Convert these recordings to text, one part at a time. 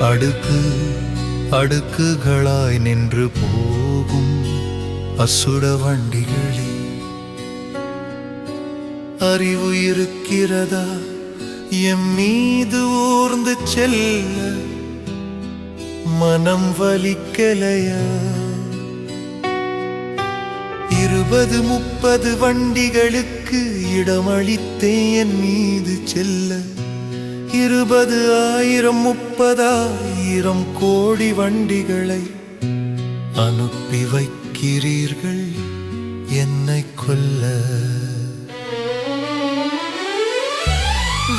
அடுக்கு அடுக்குகளாய் நின்று போகும் அசுர வண்டிகளே, அறிவு இருக்கிறதா எம் மீது ஊர்ந்து செல்ல? மனம் வலிக்கலையா? 20-30 வண்டிகளுக்கு இடமளித்தேன் என் மீது செல்ல. 20,000-30,000 கோடி வண்டிகளை அனுப்பி வைக்கிறீர்கள் என்னை கொல்ல.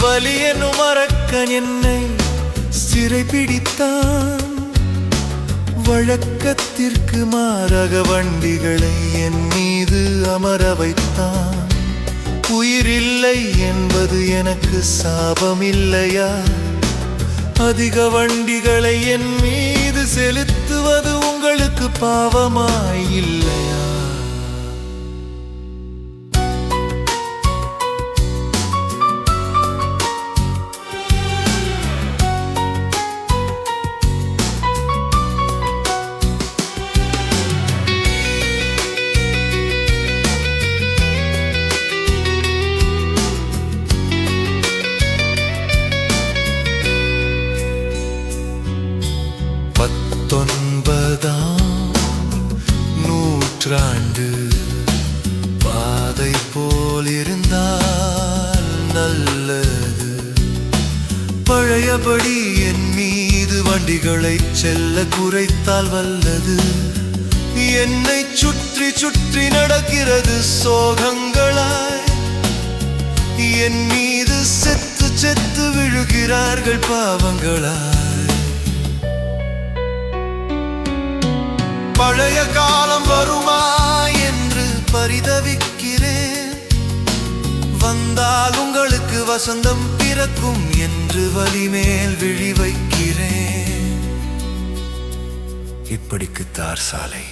வலியனும் அரக்கன் என்னை சிறை பிடித்தான். வழக்கத்திற்கு மாறாக வண்டிகளை என் மீது அமர வைத்தான். உயிரில்லை என்பது எனக்கு சாபமில்லையா? அதிக வண்டிகளை என் மீது செலுத்துவது உங்களுக்கு பாவமாயில்லையா? நூற்றாண்டு பாதை போல் இருந்தால் நல்லது. பழையபடி என் மீது வண்டிகளை செல்ல குறைத்தால் வல்லது. என்னை சுற்றி சுற்றி நடக்கிறது சோகங்களாய். என் மீது செத்து செத்து விழுகிறார்கள் பாவங்களாய். பழைய காலம் வருமா என்று பரிதவிக்கிறேன். வந்தால் உங்களுக்கு வசந்தம் பிறக்கும் என்று வலிமேல் விழி வைக்கிறேன். இப்படிக்கு தார் சாலை.